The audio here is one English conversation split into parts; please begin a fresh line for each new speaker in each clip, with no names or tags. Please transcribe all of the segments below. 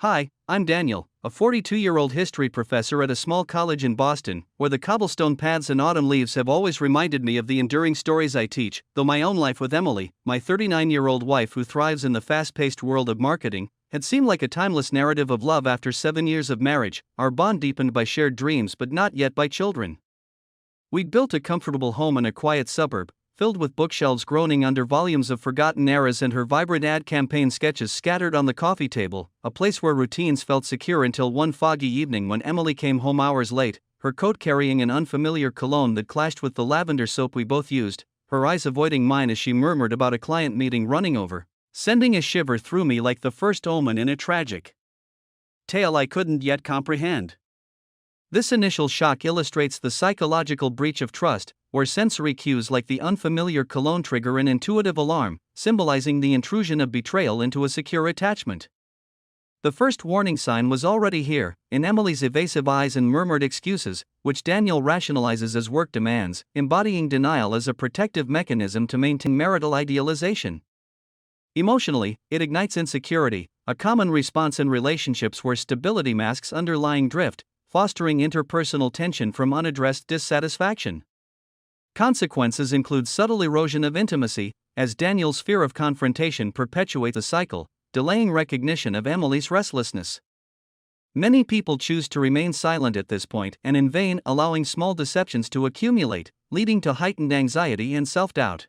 Hi, I'm Daniel, a 42-year-old history professor at a small college in Boston, where the cobblestone paths and autumn leaves have always reminded me of the enduring stories I teach, though my own life with Emily, my 39-year-old wife who thrives in the fast-paced world of marketing, had seemed like a timeless narrative of love after 7 years of marriage, our bond deepened by shared dreams but not yet by children. We'd built a comfortable home in a quiet suburb, filled with bookshelves groaning under volumes of forgotten eras and her vibrant ad campaign sketches scattered on the coffee table, a place where routines felt secure until one foggy evening when Emily came home hours late, her coat carrying an unfamiliar cologne that clashed with the lavender soap we both used, her eyes avoiding mine as she murmured about a client meeting running over, sending a shiver through me like the first omen in a tragic tale I couldn't yet comprehend. This initial shock illustrates the psychological breach of trust, where sensory cues like the unfamiliar cologne trigger an intuitive alarm, symbolizing the intrusion of betrayal into a secure attachment. The first warning sign was already here, in Emily's evasive eyes and murmured excuses, which Daniel rationalizes as work demands, embodying denial as a protective mechanism to maintain marital idealization. Emotionally, it ignites insecurity, a common response in relationships where stability masks underlying drift, fostering interpersonal tension from unaddressed dissatisfaction. Consequences include subtle erosion of intimacy, as Daniel's fear of confrontation perpetuates the cycle, delaying recognition of Emily's restlessness. Many people choose to remain silent at this point and in vain allowing small deceptions to accumulate, leading to heightened anxiety and self-doubt.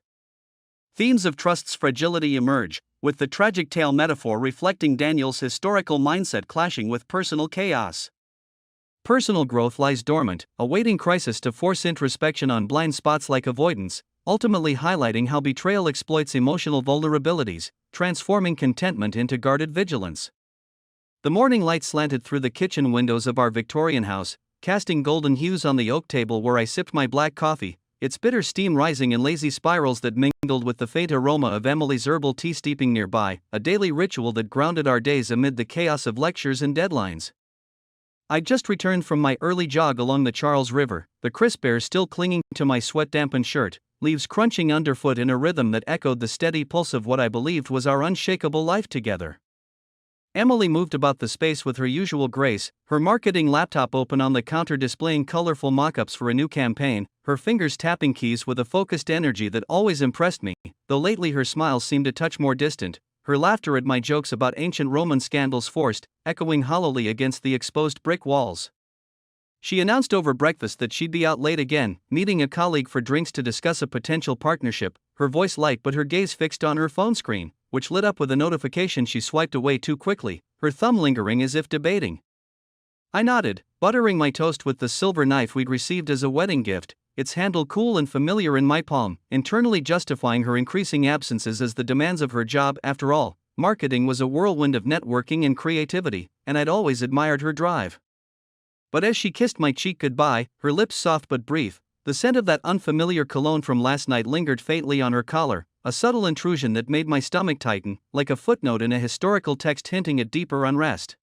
Themes of trust's fragility emerge, with the tragic tale metaphor reflecting Daniel's historical mindset clashing with personal chaos. Personal growth lies dormant, awaiting crisis to force introspection on blind spots like avoidance, ultimately highlighting how betrayal exploits emotional vulnerabilities, transforming contentment into guarded vigilance. The morning light slanted through the kitchen windows of our Victorian house, casting golden hues on the oak table where I sipped my black coffee, its bitter steam rising in lazy spirals that mingled with the faint aroma of Emily's herbal tea steeping nearby, a daily ritual that grounded our days amid the chaos of lectures and deadlines. I'd just returned from my early jog along the Charles River, the crisp air still clinging to my sweat-dampened shirt, leaves crunching underfoot in a rhythm that echoed the steady pulse of what I believed was our unshakable life together. Emily moved about the space with her usual grace, her marketing laptop open on the counter displaying colorful mock-ups for a new campaign, her fingers tapping keys with a focused energy that always impressed me, though lately her smile seemed a touch more distant, her laughter at my jokes about ancient Roman scandals forced, echoing hollowly against the exposed brick walls. She announced over breakfast that she'd be out late again, meeting a colleague for drinks to discuss a potential partnership, her voice light but her gaze fixed on her phone screen, which lit up with a notification she swiped away too quickly, her thumb lingering as if debating. I nodded, buttering my toast with the silver knife we'd received as a wedding gift, its handle cool and familiar in my palm, internally justifying her increasing absences as the demands of her job. After all, marketing was a whirlwind of networking and creativity, and I'd always admired her drive. But as she kissed my cheek goodbye, her lips soft but brief, the scent of that unfamiliar cologne from last night lingered faintly on her collar, a subtle intrusion that made my stomach tighten, like a footnote in a historical text hinting at deeper unrest.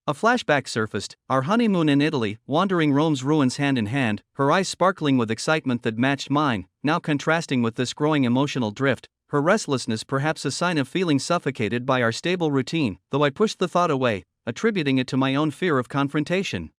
A flashback surfaced, our honeymoon in Italy, wandering Rome's ruins hand in hand, her eyes sparkling with excitement that matched mine, now contrasting with this growing emotional drift, her restlessness perhaps a sign of feeling suffocated by our stable routine, though I pushed the thought away, attributing it to my own fear of confrontation.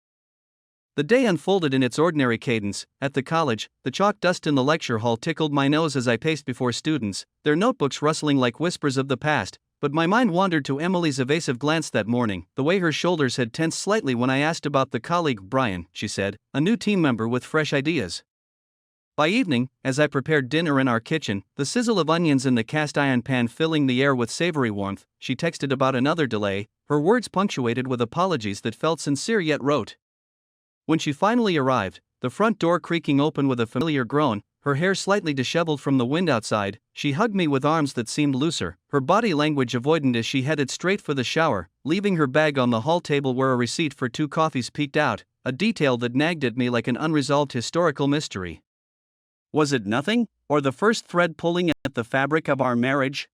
The day unfolded in its ordinary cadence. At the college, the chalk dust in the lecture hall tickled my nose as I paced before students, their notebooks rustling like whispers of the past, but my mind wandered to Emily's evasive glance that morning, the way her shoulders had tensed slightly when I asked about the colleague. Brian, she said, a new team member with fresh ideas. By evening, as I prepared dinner in our kitchen, the sizzle of onions in the cast-iron pan filling the air with savory warmth, she texted about another delay, her words punctuated with apologies that felt sincere yet rote. When she finally arrived, the front door creaking open with a familiar groan, her hair slightly disheveled from the wind outside, she hugged me with arms that seemed looser, her body language avoidant as she headed straight for the shower, leaving her bag on the hall table where a receipt for 2 coffees peeked out, a detail that nagged at me like an unresolved historical mystery. Was it nothing, or the first thread pulling at the fabric of our marriage?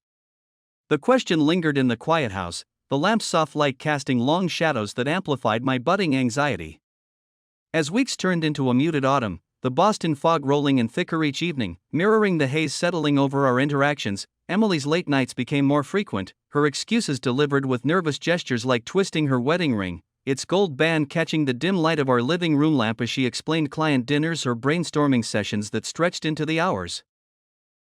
The question lingered in the quiet house, the lamp's soft light casting long shadows that amplified my budding anxiety. As weeks turned into a muted autumn, the Boston fog rolling in thicker each evening, mirroring the haze settling over our interactions. Emily's late nights became more frequent, her excuses delivered with nervous gestures like twisting her wedding ring, its gold band catching the dim light of our living room lamp as she explained client dinners or brainstorming sessions that stretched into the hours.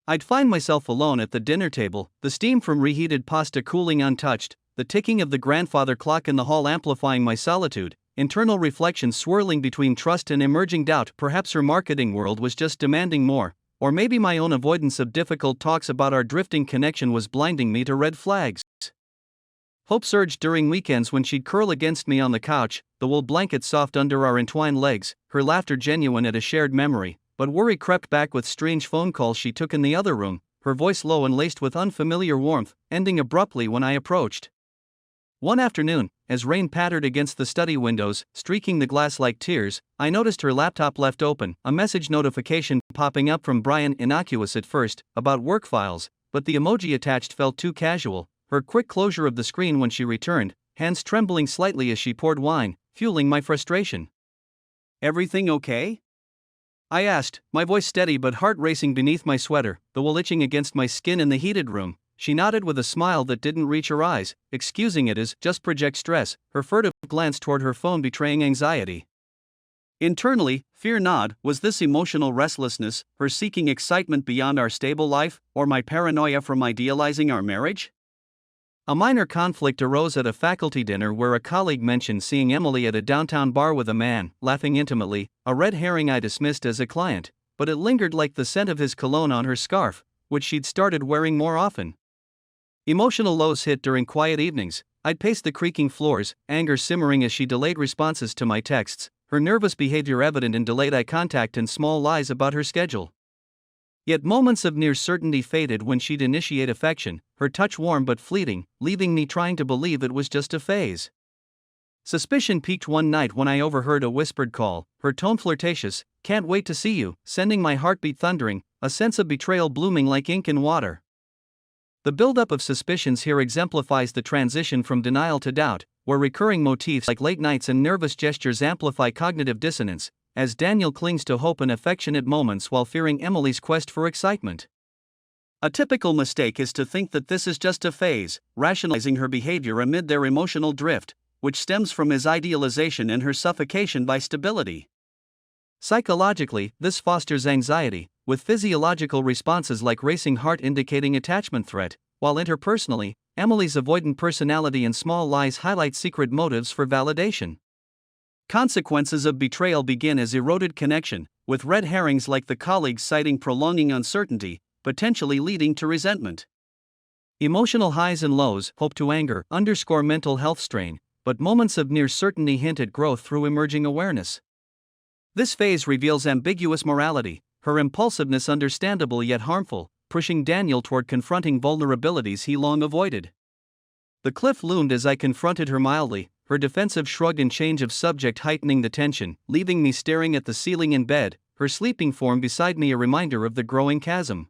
I'd find myself alone at the dinner table, the steam from reheated pasta cooling untouched, the ticking of the grandfather clock in the hall amplifying my solitude, internal reflections swirling between trust and emerging doubt. Perhaps her marketing world was just demanding more, or maybe my own avoidance of difficult talks about our drifting connection was blinding me to red flags. Hope surged during weekends when she'd curl against me on the couch, the wool blanket soft under our entwined legs, her laughter genuine at a shared memory. But worry crept back with strange phone calls she took in the other room, her voice low and laced with unfamiliar warmth, ending abruptly when I approached. One afternoon, as rain pattered against the study windows, streaking the glass like tears, I noticed her laptop left open, a message notification popping up from Brian, innocuous at first, about work files, but the emoji attached felt too casual, her quick closure of the screen when she returned, hands trembling slightly as she poured wine, fueling my frustration. "Everything okay?" I asked, my voice steady but heart racing beneath my sweater, the wool itching against my skin in the heated room. She nodded with a smile that didn't reach her eyes, excusing it as just project stress, her furtive glance toward her phone betraying anxiety. Internally, fear gnawed. Was this emotional restlessness, her seeking excitement beyond our stable life, or my paranoia from idealizing our marriage? A minor conflict arose at a faculty dinner where a colleague mentioned seeing Emily at a downtown bar with a man, laughing intimately, a red herring I dismissed as a client, but it lingered like the scent of his cologne on her scarf, which she'd started wearing more often. Emotional lows hit during quiet evenings. I'd pace the creaking floors, anger simmering as she delayed responses to my texts, her nervous behavior evident in delayed eye contact and small lies about her schedule. Yet moments of near certainty faded when she'd initiate affection, her touch warm but fleeting, leaving me trying to believe it was just a phase. Suspicion peaked one night when I overheard a whispered call, her tone flirtatious, "Can't wait to see you," sending my heartbeat thundering, a sense of betrayal blooming like ink in water. The buildup of suspicions here exemplifies the transition from denial to doubt, where recurring motifs like late nights and nervous gestures amplify cognitive dissonance, as Daniel clings to hope in affectionate moments while fearing Emily's quest for excitement. A typical mistake is to think that this is just a phase, rationalizing her behavior amid their emotional drift, which stems from his idealization and her suffocation by stability. Psychologically, this fosters anxiety, with physiological responses like racing heart indicating attachment threat, while interpersonally, Emily's avoidant personality and small lies highlight secret motives for validation. Consequences of betrayal begin as eroded connection, with red herrings like the colleagues citing prolonging uncertainty, potentially leading to resentment. Emotional highs and lows, hope to anger, underscore mental health strain, but moments of near certainty hint at growth through emerging awareness. This phase reveals ambiguous morality, her impulsiveness understandable yet harmful, pushing Daniel toward confronting vulnerabilities he long avoided. The cliff loomed as I confronted her mildly, her defensive shrug and change of subject heightening the tension, leaving me staring at the ceiling in bed, her sleeping form beside me a reminder of the growing chasm.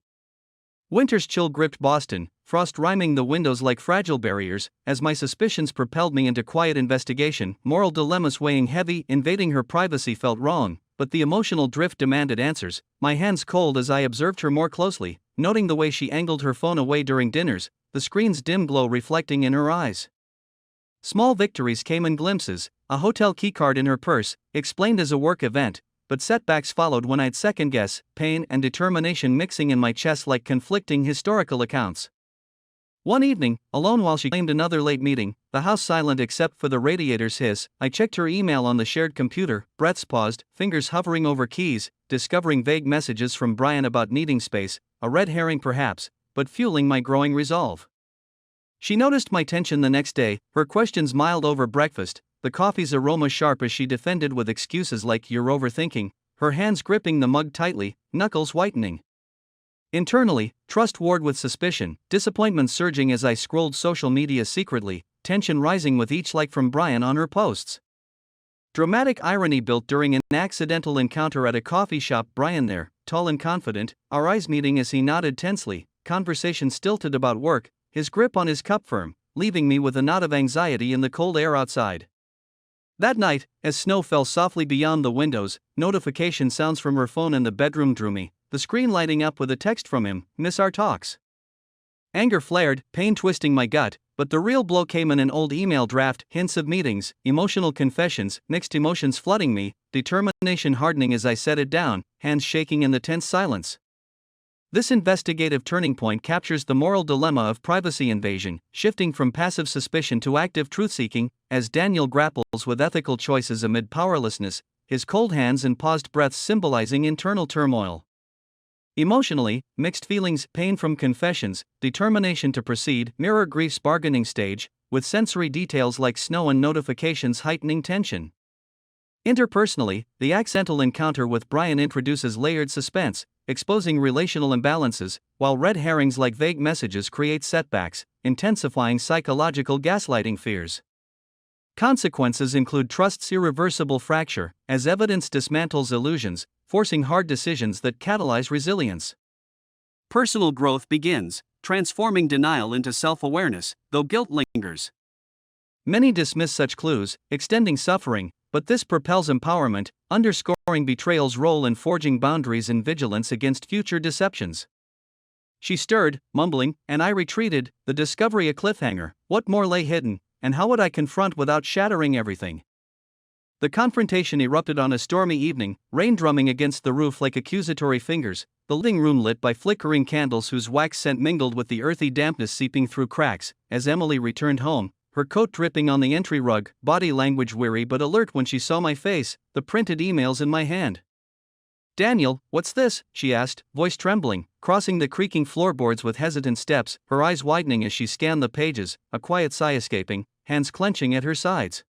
Winter's chill gripped Boston, frost rhyming the windows like fragile barriers, as my suspicions propelled me into quiet investigation, moral dilemmas weighing heavy. Invading her privacy felt wrong, but the emotional drift demanded answers, my hands cold as I observed her more closely, noting the way she angled her phone away during dinners, the screen's dim glow reflecting in her eyes. Small victories came in glimpses, a hotel keycard in her purse, explained as a work event, but setbacks followed when I'd second-guess, pain and determination mixing in my chest like conflicting historical accounts. One evening, alone while she claimed another late meeting, the house silent except for the radiator's hiss, I checked her email on the shared computer, breaths paused, fingers hovering over keys, discovering vague messages from Brian about needing space, a red herring perhaps, but fueling my growing resolve. She noticed my tension the next day, her questions mild over breakfast, the coffee's aroma sharp as she defended with excuses like "you're overthinking," her hands gripping the mug tightly, knuckles whitening. Internally, trust warred with suspicion, disappointment surging as I scrolled social media secretly, tension rising with each like from Brian on her posts. Dramatic irony built during an accidental encounter at a coffee shop. Brian there, tall and confident, our eyes meeting as he nodded tensely, conversation stilted about work, his grip on his cup firm, leaving me with a knot of anxiety in the cold air outside. That night, as snow fell softly beyond the windows, notification sounds from her phone in the bedroom drew me, the screen lighting up with a text from him, "Miss our talks." Anger flared, pain twisting my gut, but the real blow came in an old email draft, hints of meetings, emotional confessions, mixed emotions flooding me, determination hardening as I set it down, hands shaking in the tense silence. This investigative turning point captures the moral dilemma of privacy invasion, shifting from passive suspicion to active truth-seeking, as Daniel grapples with ethical choices amid powerlessness, his cold hands and paused breaths symbolizing internal turmoil. Emotionally, mixed feelings, pain from confessions, determination to proceed, mirror grief's bargaining stage, with sensory details like snow and notifications heightening tension. Interpersonally, the accidental encounter with Brian introduces layered suspense, exposing relational imbalances, while red herrings like vague messages create setbacks, intensifying psychological gaslighting fears. Consequences include trust's irreversible fracture, as evidence dismantles illusions, forcing hard decisions that catalyze resilience. Personal growth begins, transforming denial into self-awareness, though guilt lingers. Many dismiss such clues, extending suffering, but this propels empowerment, underscoring betrayal's role in forging boundaries and vigilance against future deceptions. She stirred, mumbling, and I retreated, the discovery a cliffhanger. What more lay hidden, and how would I confront without shattering everything? The confrontation erupted on a stormy evening, rain drumming against the roof like accusatory fingers, the living room lit by flickering candles whose wax scent mingled with the earthy dampness seeping through cracks. As Emily returned home, her coat dripping on the entry rug, body language weary but alert when she saw my face, the printed emails in my hand. "Daniel, what's this?" she asked, voice trembling, crossing the creaking floorboards with hesitant steps, her eyes widening as she scanned the pages, a quiet sigh escaping, hands clenching at her sides.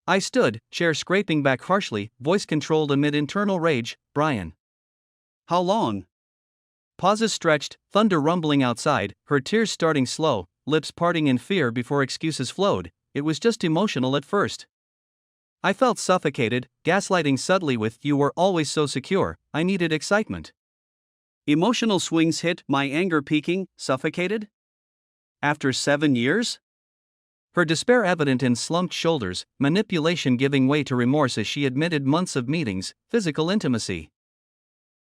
I stood, chair scraping back harshly, voice controlled amid internal rage. "Brian. How long?" Pauses stretched, thunder rumbling outside, her tears starting slow, lips parting in fear before excuses flowed. It was just emotional at first. I felt suffocated, gaslighting subtly with "you were always so secure." I needed excitement. Emotional swings hit, my anger peaking, suffocated? After 7 years? Her despair evident in slumped shoulders, manipulation giving way to remorse as she admitted months of meetings, physical intimacy.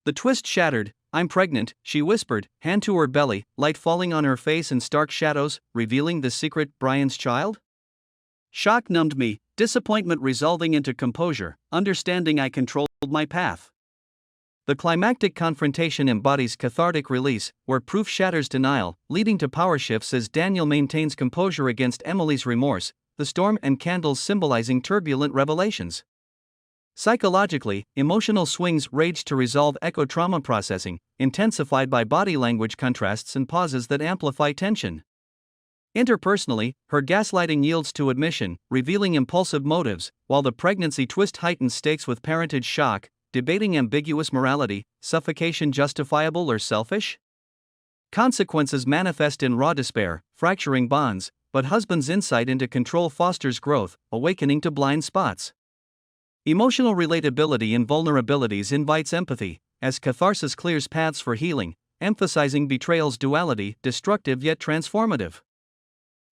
The twist shattered. "I'm pregnant," she whispered, hand to her belly, light falling on her face in stark shadows, revealing the secret, Brian's child? Shock numbed me, disappointment resolving into composure, understanding I controlled my path. The climactic confrontation embodies cathartic release, where proof shatters denial, leading to power shifts as Daniel maintains composure against Emily's remorse, the storm and candles symbolizing turbulent revelations. Psychologically, emotional swings rage to resolve echo trauma processing, intensified by body language contrasts and pauses that amplify tension. Interpersonally, her gaslighting yields to admission, revealing impulsive motives, while the pregnancy twist heightens stakes with parentage shock, debating ambiguous morality, suffocation justifiable or selfish? Consequences manifest in raw despair, fracturing bonds, but husband's insight into control fosters growth, awakening to blind spots. Emotional relatability in vulnerabilities invites empathy, as catharsis clears paths for healing, emphasizing betrayal's duality, destructive yet transformative.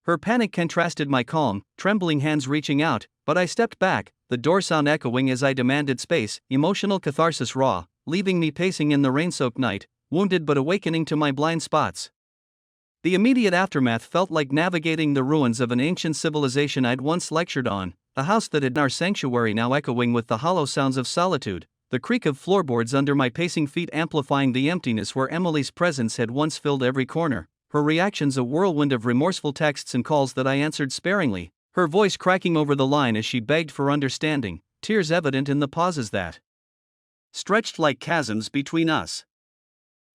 Her panic contrasted my calm, trembling hands reaching out, but I stepped back, the door sound echoing as I demanded space, emotional catharsis raw, leaving me pacing in the rain-soaked night, wounded but awakening to my blind spots. The immediate aftermath felt like navigating the ruins of an ancient civilization I'd once lectured on, a house that had been our sanctuary now echoing with the hollow sounds of solitude, the creak of floorboards under my pacing feet amplifying the emptiness where Emily's presence had once filled every corner, her reactions a whirlwind of remorseful texts and calls that I answered sparingly, her voice cracking over the line as she begged for understanding, tears evident in the pauses that stretched like chasms between us.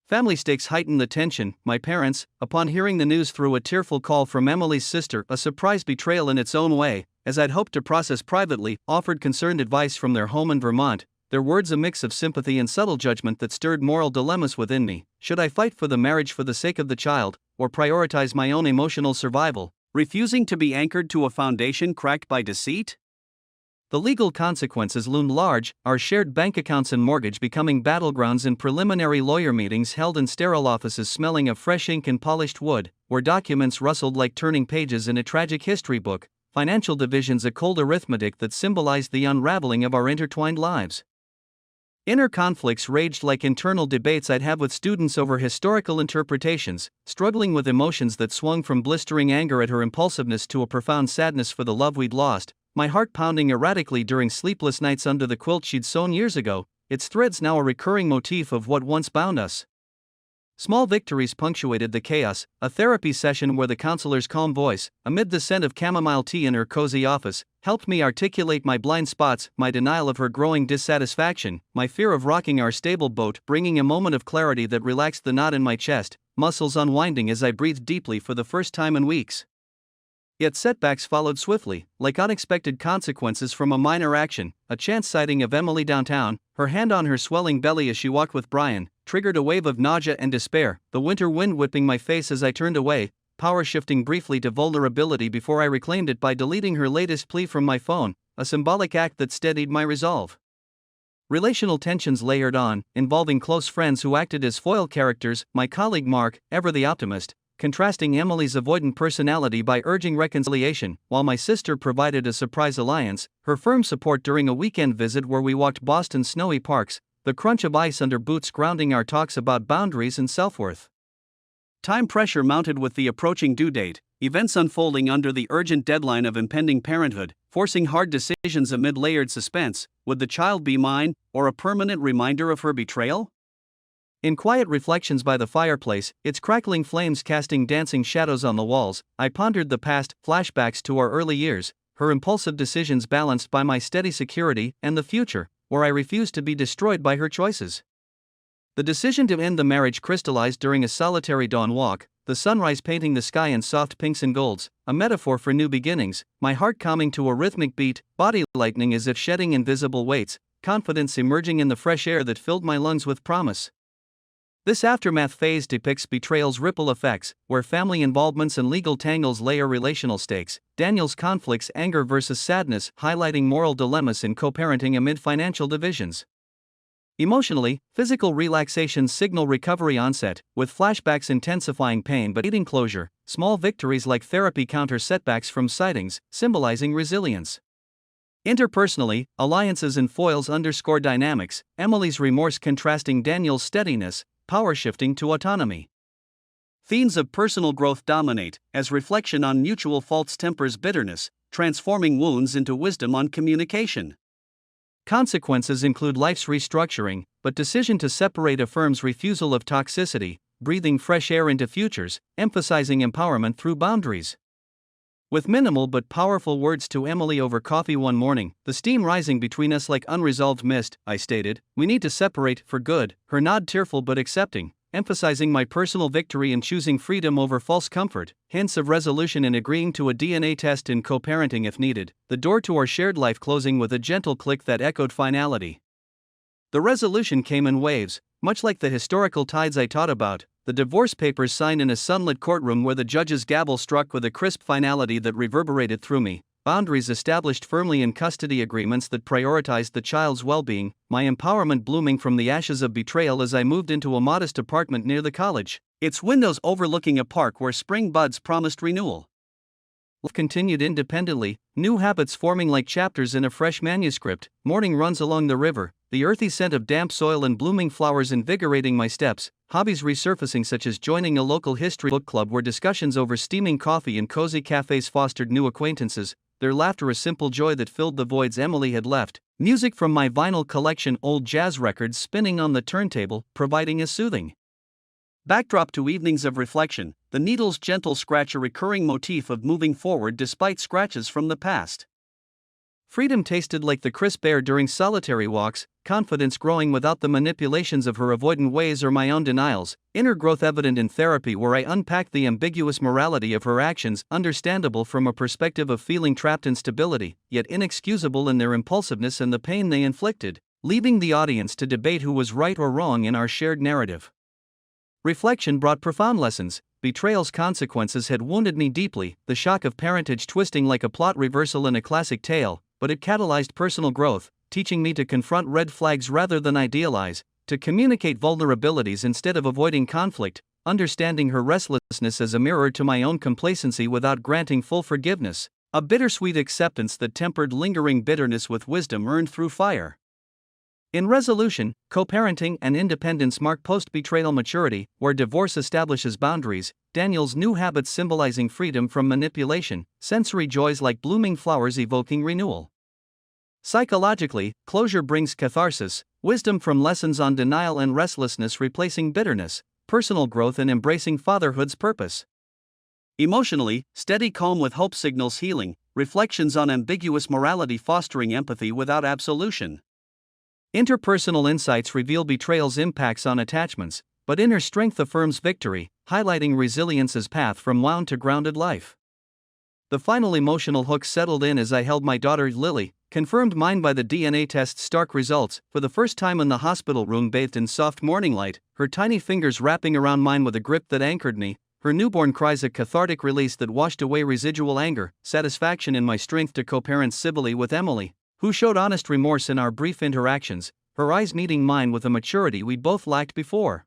Family stakes heightened the tension. My parents, upon hearing the news through a tearful call from Emily's sister, a surprise betrayal in its own way, as I'd hoped to process privately, offered concerned advice from their home in Vermont, their words a mix of sympathy and subtle judgment that stirred moral dilemmas within me. Should I fight for the marriage for the sake of the child, or prioritize my own emotional survival, refusing to be anchored to a foundation cracked by deceit? The legal consequences loomed large, our shared bank accounts and mortgage becoming battlegrounds in preliminary lawyer meetings held in sterile offices smelling of fresh ink and polished wood, where documents rustled like turning pages in a tragic history book, financial divisions a cold arithmetic that symbolized the unraveling of our intertwined lives. Inner conflicts raged like internal debates I'd have with students over historical interpretations, struggling with emotions that swung from blistering anger at her impulsiveness to a profound sadness for the love we'd lost, my heart pounding erratically during sleepless nights under the quilt she'd sewn years ago, its threads now a recurring motif of what once bound us. Small victories punctuated the chaos, a therapy session where the counselor's calm voice, amid the scent of chamomile tea in her cozy office, helped me articulate my blind spots, my denial of her growing dissatisfaction, my fear of rocking our stable boat, bringing a moment of clarity that relaxed the knot in my chest, muscles unwinding as I breathed deeply for the first time in weeks. Yet setbacks followed swiftly, like unexpected consequences from a minor action. A chance sighting of Emily downtown, her hand on her swelling belly as she walked with Brian, triggered a wave of nausea and despair, the winter wind whipping my face as I turned away, power shifting briefly to vulnerability before I reclaimed it by deleting her latest plea from my phone, a symbolic act that steadied my resolve. Relational tensions layered on, involving close friends who acted as foil characters, my colleague Mark, ever the optimist, contrasting Emily's avoidant personality by urging reconciliation, while my sister provided a surprise alliance, her firm support during a weekend visit where we walked Boston's snowy parks, the crunch of ice under boots grounding our talks about boundaries and self-worth. Time pressure mounted with the approaching due date, events unfolding under the urgent deadline of impending parenthood, forcing hard decisions amid layered suspense. Would the child be mine, or a permanent reminder of her betrayal? In quiet reflections by the fireplace, its crackling flames casting dancing shadows on the walls, I pondered the past, flashbacks to our early years, her impulsive decisions balanced by my steady security, and the future, where I refused to be destroyed by her choices. The decision to end the marriage crystallized during a solitary dawn walk, the sunrise painting the sky in soft pinks and golds, a metaphor for new beginnings, my heart calming to a rhythmic beat, body lightening as if shedding invisible weights, confidence emerging in the fresh air that filled my lungs with promise. This aftermath phase depicts betrayal's ripple effects, where family involvements and legal tangles layer relational stakes, Daniel's conflicts, anger versus sadness, highlighting moral dilemmas in co-parenting amid financial divisions. Emotionally, physical relaxations signal recovery onset, with flashbacks intensifying pain but aiding closure, small victories like therapy counter setbacks from sightings, symbolizing resilience. Interpersonally, alliances and foils underscore dynamics, Emily's remorse contrasting Daniel's steadiness, power shifting to autonomy. Themes of personal growth dominate, as reflection on mutual faults tempers bitterness, transforming wounds into wisdom on communication. Consequences include life's restructuring, but decision to separate affirms refusal of toxicity, breathing fresh air into futures, emphasizing empowerment through boundaries. With minimal but powerful words to Emily over coffee one morning, the steam rising between us like unresolved mist, I stated, "We need to separate for good," her nod tearful but accepting, emphasizing my personal victory in choosing freedom over false comfort, hints of resolution in agreeing to a DNA test in co-parenting if needed, the door to our shared life closing with a gentle click that echoed finality. The resolution came in waves, much like the historical tides I taught about, the divorce papers signed in a sunlit courtroom where the judge's gavel struck with a crisp finality that reverberated through me, boundaries established firmly in custody agreements that prioritized the child's well-being, my empowerment blooming from the ashes of betrayal as I moved into a modest apartment near the college, its windows overlooking a park where spring buds promised renewal. Life continued independently, new habits forming like chapters in a fresh manuscript, morning runs along the river, the earthy scent of damp soil and blooming flowers invigorating my steps, hobbies resurfacing such as joining a local history book club where discussions over steaming coffee in cozy cafes fostered new acquaintances, their laughter a simple joy that filled the voids Emily had left, music from my vinyl collection, old jazz records spinning on the turntable, providing a soothing backdrop to evenings of reflection, the needle's gentle scratch a recurring motif of moving forward despite scratches from the past. Freedom tasted like the crisp air during solitary walks, confidence growing without the manipulations of her avoidant ways or my own denials, inner growth evident in therapy where I unpacked the ambiguous morality of her actions, understandable from a perspective of feeling trapped in stability, yet inexcusable in their impulsiveness and the pain they inflicted, leaving the audience to debate who was right or wrong in our shared narrative. Reflection brought profound lessons. Betrayal's consequences had wounded me deeply, the shock of parentage twisting like a plot reversal in a classic tale, but it catalyzed personal growth, teaching me to confront red flags rather than idealize, to communicate vulnerabilities instead of avoiding conflict, understanding her restlessness as a mirror to my own complacency without granting full forgiveness, A bittersweet acceptance that tempered lingering bitterness with wisdom earned through fire. In resolution, co-parenting and independence mark post-betrayal maturity, where divorce establishes boundaries, Daniel's new habits symbolizing freedom from manipulation, sensory joys like blooming flowers evoking renewal. Psychologically, closure brings catharsis, wisdom from lessons on denial and restlessness replacing bitterness, personal growth and embracing fatherhood's purpose. Emotionally, steady calm with hope signals healing, reflections on ambiguous morality fostering empathy without absolution. Interpersonal insights reveal betrayal's impacts on attachments, but inner strength affirms victory, highlighting resilience's path from wound to grounded life. The final emotional hook settled in as I held my daughter Lily, confirmed mine by the DNA test's stark results, for the first time in the hospital room bathed in soft morning light, her tiny fingers wrapping around mine with a grip that anchored me, her newborn cries a cathartic release that washed away residual anger, satisfaction in my strength to co-parent civilly with Emily, who showed honest remorse in our brief interactions, her eyes meeting mine with a maturity we both lacked before.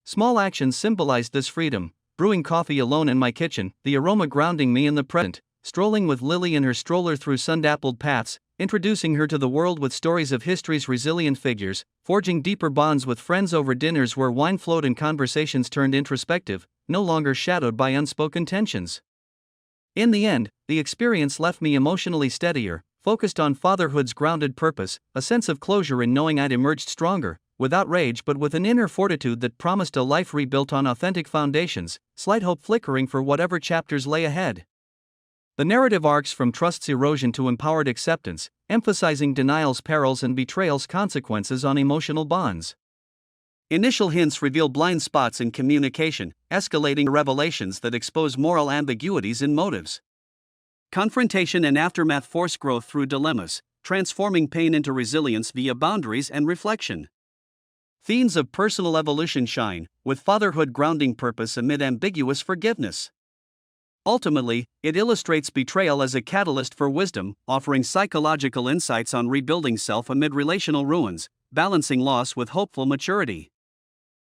Small actions symbolized this freedom: brewing coffee alone in my kitchen, the aroma grounding me in the present, strolling with Lily in her stroller through sun-dappled paths, introducing her to the world with stories of history's resilient figures, forging deeper bonds with friends over dinners where wine flowed and conversations turned introspective, no longer shadowed by unspoken tensions. In the end, the experience left me emotionally steadier, focused on fatherhood's grounded purpose, a sense of closure in knowing I'd emerged stronger, without rage but with an inner fortitude that promised a life rebuilt on authentic foundations, slight hope flickering for whatever chapters lay ahead. The narrative arcs from trust's erosion to empowered acceptance, emphasizing denial's perils and betrayal's consequences on emotional bonds. Initial hints reveal blind spots in communication, escalating revelations that expose moral ambiguities in motives. Confrontation and aftermath force growth through dilemmas, transforming pain into resilience via boundaries and reflection. Themes of personal evolution shine, with fatherhood grounding purpose amid ambiguous forgiveness. Ultimately, it illustrates betrayal as a catalyst for wisdom, offering psychological insights on rebuilding self amid relational ruins, balancing loss with hopeful maturity.